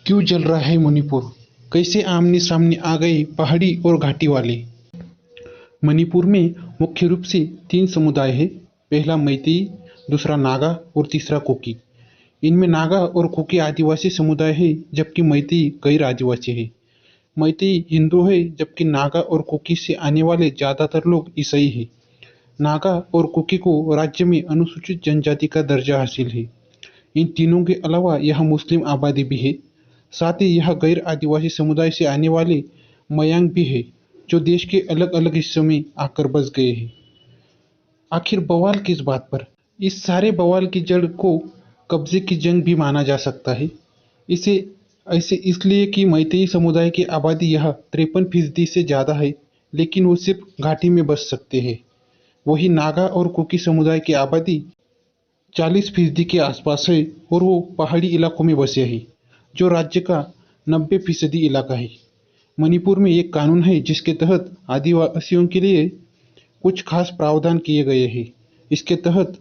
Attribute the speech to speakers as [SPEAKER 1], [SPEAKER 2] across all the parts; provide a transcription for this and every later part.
[SPEAKER 1] क्यों जल रहा है मणिपुर? कैसे आमने सामने आ गए पहाड़ी और घाटी वाले? मणिपुर में मुख्य रूप से तीन समुदाय हैं। पहला मैतेई, दूसरा नागा और तीसरा कुकी। इनमें नागा और कुकी आदिवासी समुदाय है, जबकि मैतेई गैर आदिवासी है। मैतेई हिंदू है, जबकि नागा और कुकी से आने वाले ज्यादातर लोग ईसाई हैं। नागा और कुकी को राज्य में अनुसूचित जनजाति का दर्जा हासिल है। इन तीनों के अलावा यहाँ मुस्लिम आबादी भी है। साथ ही यह गैर आदिवासी समुदाय से आने वाले मयांग भी है, जो देश के अलग अलग हिस्सों में आकर बस गए हैं। आखिर बवाल किस बात पर? इस सारे बवाल की जड़ को कब्जे की जंग भी माना जा सकता है। इसे ऐसे इसलिए कि मैतेई समुदाय की आबादी यहाँ 53% से ज्यादा है, लेकिन वो सिर्फ घाटी में बस सकते हैं। वही नागा और कुकी समुदाय की आबादी 40% के आसपास है और वो पहाड़ी इलाकों में बसे हैं, जो राज्य का 90% इलाका है। मणिपुर में एक कानून है जिसके तहत आदिवासियों के लिए कुछ खास प्रावधान किए गए हैं। इसके तहत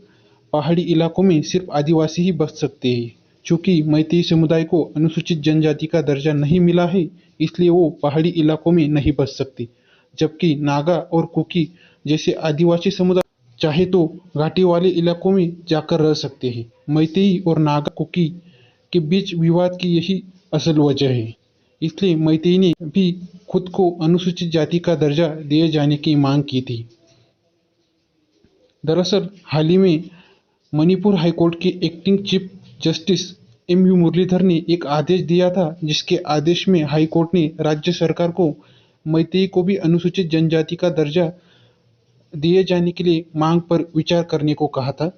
[SPEAKER 1] पहाड़ी इलाकों में सिर्फ आदिवासी ही बस सकते हैं। चूंकि मैतेई समुदाय को अनुसूचित जनजाति का दर्जा नहीं मिला है, इसलिए वो पहाड़ी इलाकों में नहीं बस सकते, जबकि नागा और कुकी जैसे आदिवासी समुदाय चाहे तो घाटी वाले इलाकों में जाकर रह सकते हैं। मैतेई और नागा कुकी के बीच विवाद की यही असल वजह है। इसलिए मैतेई ने भी खुद को अनुसूचित जाति का दर्जा दिए जाने की मांग की थी। दरअसल हाल ही में मणिपुर हाईकोर्ट के acting chief justice M U. Muralidhar ने एक आदेश दिया था, जिसके आदेश में हाईकोर्ट ने राज्य सरकार को मैतेई को भी अनुसूचित जनजाति का दर्जा दिए जाने के लिए मांग पर विचार करने को कहा था।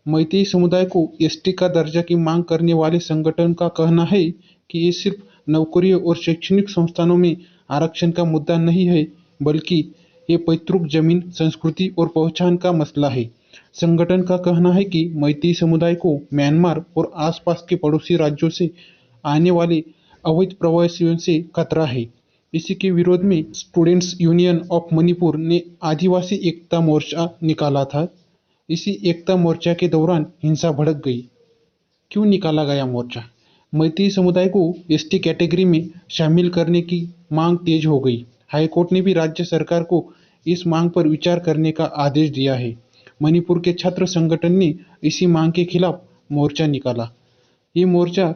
[SPEAKER 1] मैतेई समुदाय को एसटी का दर्जा की मांग करने वाले संगठन का कहना है कि ये सिर्फ नौकरियों और शैक्षणिक संस्थानों में आरक्षण का मुद्दा नहीं है, बल्कि ये पैतृक जमीन, संस्कृति और पहचान का मसला है। संगठन का कहना है कि मैतेई समुदाय को म्यांमार और आसपास के पड़ोसी राज्यों से आने वाले अवैध प्रवासियों से खतरा है। इसी के विरोध में स्टूडेंट्स यूनियन ऑफ मणिपुर ने आदिवासी एकता मोर्चा निकाला था। इसी एकता मोर्चा के दौरान हिंसा भड़क गई। क्यों निकाला गया मोर्चा? मैतेई समुदाय को एसटी कैटेगरी में शामिल करने की मांग तेज हो गई। हाईकोर्ट ने भी राज्य सरकार को इस मांग पर विचार करने का आदेश दिया है। मणिपुर के छात्र संगठन ने इसी मांग के खिलाफ मोर्चा निकाला। ये मोर्चा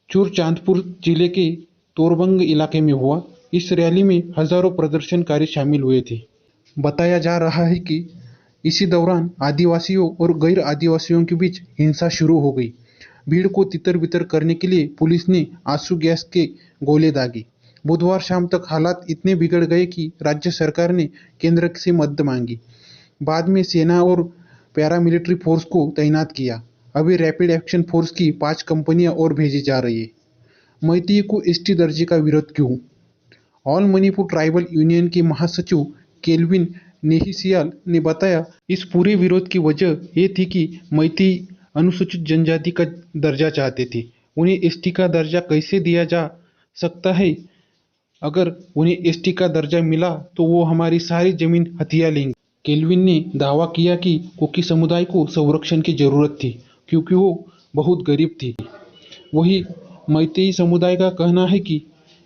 [SPEAKER 1] चूरचांदपुर जिले के तोरबंग इलाके में हुआ। इस रैली में हजारों प्रदर्शनकारी शामिल हुए थे। बताया जा रहा है कि इसी दौरान आदिवासियों और गैर आदिवासियों के बीच हिंसा शुरू हो गई। भीड़ को तितर-बितर करने के लिए पुलिस ने आंसू गैस के गोले दागे। बुधवार शाम तक हालात इतने बिगड़ गए कि राज्य सरकार ने केंद्र से मदद मांगी। बाद में सेना और पैरामिलिट्री फोर्स को तैनात किया। अभी रैपिड एक्शन फोर्स की 5 कंपनियां और भेजी जा रही है। मैतेई को एसटी दर्जे का विरोध क्यों? ऑल मणिपुर ट्राइबल यूनियन के महासचिव केल्विन नेहिसियाल ने बताया, इस पूरे विरोध की वजह ये थी कि मैतेई अनुसूचित जनजाति का दर्जा चाहते थे। उन्हें एसटी का दर्जा कैसे दिया जा सकता है? अगर उन्हें एसटी का दर्जा मिला तो वो हमारी सारी जमीन हथिया लेंगे। केल्विन ने दावा किया कि कुकी समुदाय को संरक्षण की जरूरत थी, क्योंकि वो बहुत गरीब थी। वही मैतेई समुदाय का कहना है कि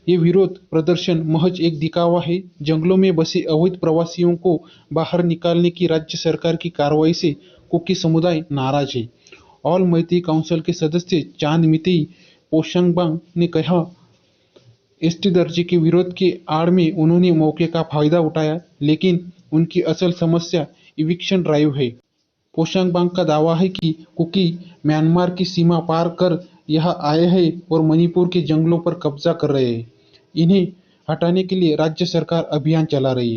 [SPEAKER 1] ये विरोध प्रदर्शन महज एक दिखावा है। जंगलों में बसे अवैध प्रवासियों को बाहर निकालने की राज्य सरकार की कार्रवाई से कुकी समुदाय नाराज है। ऑल मैतेई काउंसिल के सदस्य चांद मितेई पोशांगबांग ने कहा, एसटी दर्जे के विरोध के आड़ में उन्होंने मौके का फायदा उठाया, लेकिन उनकी असल समस्या इविक्शन ड्राइव है। पोशांगबांग का दावा है कि कुकी म्यांमार की सीमा पार कर यहाँ आए हैं और मणिपुर के जंगलों पर कब्जा कर रहे हैं। इन्हें हटाने के लिए राज्य सरकार अभियान चला रही है।